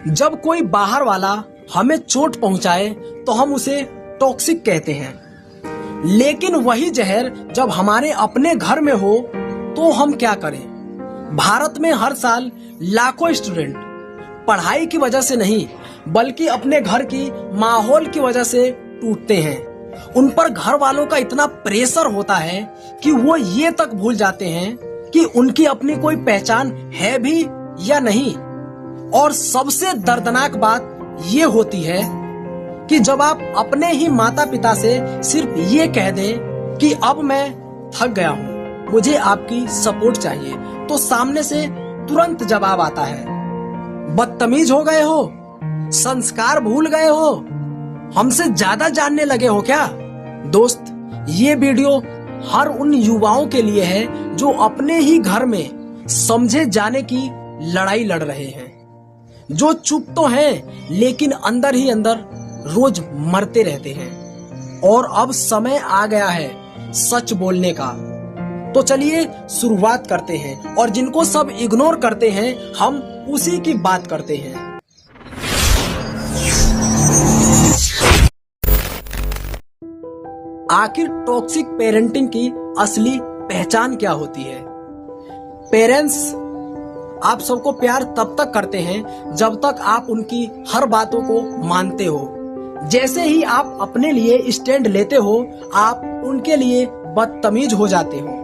जब कोई बाहर वाला हमें चोट पहुंचाए तो हम उसे टॉक्सिक कहते हैं, लेकिन वही जहर जब हमारे अपने घर में हो तो हम क्या करें। भारत में हर साल लाखों स्टूडेंट पढ़ाई की वजह से नहीं बल्कि अपने घर की माहौल की वजह से टूटते हैं। उन पर घर वालों का इतना प्रेशर होता है कि वो ये तक भूल जाते हैं कि उनकी अपनी कोई पहचान है भी या नहीं। और सबसे दर्दनाक बात ये होती है कि जब आप अपने ही माता पिता से सिर्फ ये कह दें कि अब मैं थक गया हूँ, मुझे आपकी सपोर्ट चाहिए, तो सामने से तुरंत जवाब आता है, बदतमीज हो गए हो, संस्कार भूल गए हो, हमसे ज्यादा जानने लगे हो क्या। दोस्त, ये वीडियो हर उन युवाओं के लिए है जो अपने ही घर में समझे जाने की लड़ाई लड़ रहे हैं, जो चुप तो हैं लेकिन अंदर ही अंदर रोज मरते रहते हैं। और अब समय आ गया है सच बोलने का। तो चलिए शुरुआत करते हैं, और जिनको सब इग्नोर करते हैं हम उसी की बात करते हैं। आखिर टॉक्सिक पेरेंटिंग की असली पहचान क्या होती है। पेरेंट्स आप सबको प्यार तब तक करते हैं जब तक आप उनकी हर बातों को मानते हो। जैसे ही आप अपने लिए स्टैंड लेते हो, आप उनके लिए बदतमीज हो जाते हो।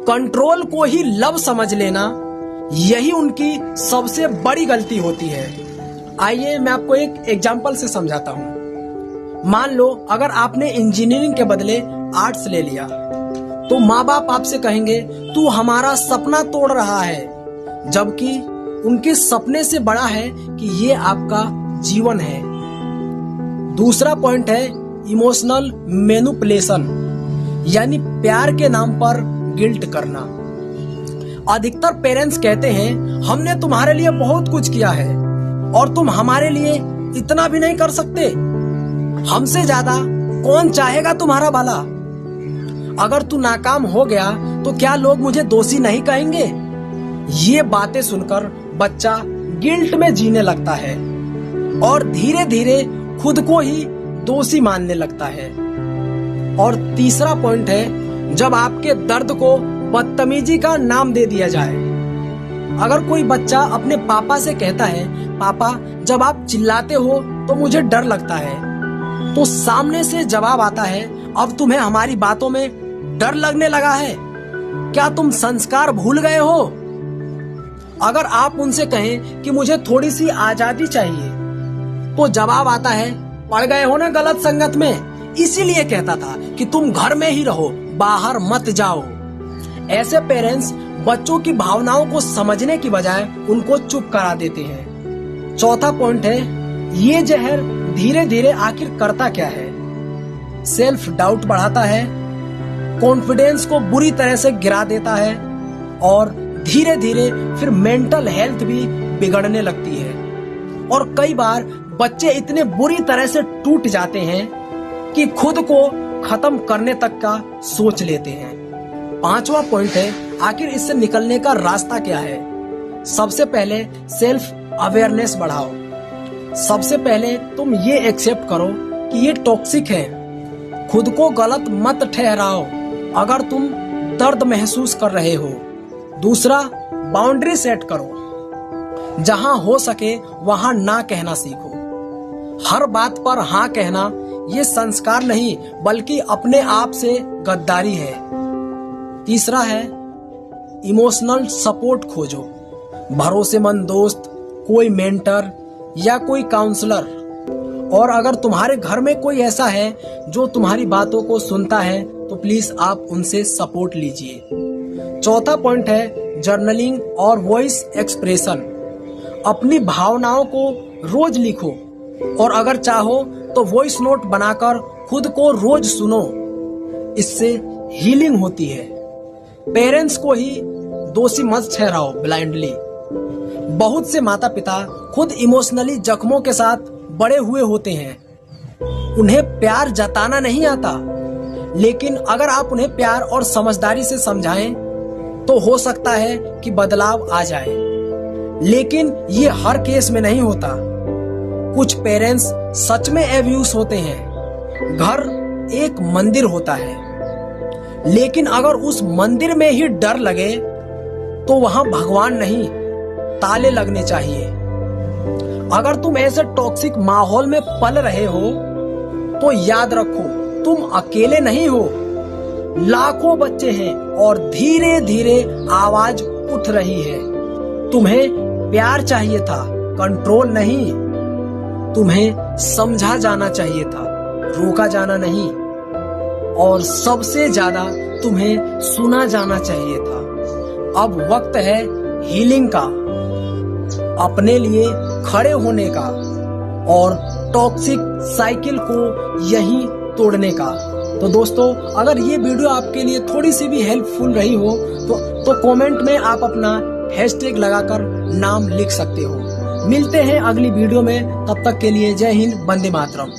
कंट्रोल को ही लव समझ लेना, यही उनकी सबसे बड़ी गलती होती है। आइए मैं आपको एक एग्जांपल से समझाता हूँ। मान लो अगर आपने इंजीनियरिंग के बदले आर्ट्स ले लिया, तो माँ बाप आपसे कहेंगे तू हमारा सपना तोड़ रहा है, जबकि उनके सपने से बड़ा है कि ये आपका जीवन है। दूसरा पॉइंट है इमोशनल मैनिपुलेशन, यानी प्यार के नाम पर गिल्ट करना। अधिकतर पेरेंट्स कहते हैं हमने तुम्हारे लिए बहुत कुछ किया है और तुम हमारे लिए इतना भी नहीं कर सकते, हमसे ज्यादा कौन चाहेगा तुम्हारा भला। अगर तू नाकाम हो गया तो क्या लोग मुझे दोषी नहीं कहेंगे। ये बातें सुनकर बच्चा गिल्ट में जीने लगता है और धीरे धीरे खुद को ही दोषी मानने लगता है। और तीसरा पॉइंट है जब आपके दर्द को बदतमीजी का नाम दे दिया जाए। अगर कोई बच्चा अपने पापा से कहता है पापा जब आप चिल्लाते हो तो मुझे डर लगता है, तो सामने से जवाब आता है अब तुम्हें हमारी बातों में डर लगने लगा है, क्या तुम संस्कार भूल गए हो। अगर आप उनसे कहें कि मुझे थोड़ी सी आजादी चाहिए, तो जवाब आता है पड़ गए हो ना गलत संगत में, इसीलिए कहता था कि तुम घर में ही रहो, बाहर मत जाओ। ऐसे पेरेंट्स बच्चों की भावनाओं को समझने की बजाय उनको चुप करा देते हैं। चौथा पॉइंट है ये जहर धीरे धीरे आखिर करता क्या है। सेल्फ डाउट बढ़ाता है, कॉन्फिडेंस को बुरी तरह से गिरा देता है और धीरे धीरे फिर मेंटल हेल्थ भी बिगड़ने लगती है। और कई बार बच्चे इतने बुरी तरह से टूट जाते हैं कि खुद को खत्म करने तक का सोच लेते हैं। पांचवा पॉइंट है आखिर इससे निकलने का रास्ता क्या है। सबसे पहले सेल्फ अवेयरनेस बढ़ाओ। सबसे पहले तुम ये एक्सेप्ट करो कि ये टॉक्सिक है। खुद को गलत मत ठहराओ अगर तुम दर्द महसूस कर रहे हो। दूसरा, बाउंड्री सेट करो। जहां हो सके वहां ना कहना सीखो। हर बात पर हाँ कहना ये संस्कार नहीं बल्कि अपने आप से गद्दारी है। तीसरा है इमोशनल सपोर्ट खोजो। भरोसेमंद दोस्त, कोई मेंटर या कोई काउंसलर। और अगर तुम्हारे घर में कोई ऐसा है जो तुम्हारी बातों को सुनता है तो प्लीज आप उनसे सपोर्ट लीजिए। चौथा पॉइंट है जर्नलिंग और वॉइस एक्सप्रेशन। अपनी भावनाओं को रोज लिखो और अगर चाहो तो वॉइस नोट बनाकर खुद को रोज सुनो। इससे हीलिंग होती है। पेरेंट्स को ही दोषी मत ठहराओ ब्लाइंडली। बहुत से माता पिता खुद इमोशनली जख्मों के साथ बड़े हुए होते हैं। उन्हें प्यार जताना नहीं आता, लेकिन अगर आप उन्हें प्यार और समझदारी से समझाएं तो हो सकता है कि बदलाव आ जाए। लेकिन ये हर केस में नहीं होता। कुछ पेरेंट्स सच में एब्यूज होते हैं। घर एक मंदिर होता है, लेकिन अगर उस मंदिर में ही डर लगे तो वहां भगवान नहीं, ताले लगने चाहिए। अगर तुम ऐसे टॉक्सिक माहौल में पल रहे हो तो याद रखो, तुम अकेले नहीं हो। लाखों बच्चे हैं और धीरे धीरे आवाज उठ रही है। तुम्हें प्यार चाहिए था, कंट्रोल नहीं। तुम्हें समझा जाना चाहिए था, रोका जाना नहीं। और सबसे ज्यादा तुम्हें सुना जाना चाहिए था। अब वक्त है हीलिंग का, अपने लिए खड़े होने का और टॉक्सिक साइकिल को यहीं तोड़ने का। तो दोस्तों, अगर ये वीडियो आपके लिए थोड़ी सी भी हेल्पफुल रही हो तो कमेंट में आप अपना हैशटैग लगाकर नाम लिख सकते हो। मिलते हैं अगली वीडियो में, तब तक के लिए जय हिंद, वंदे मातरम।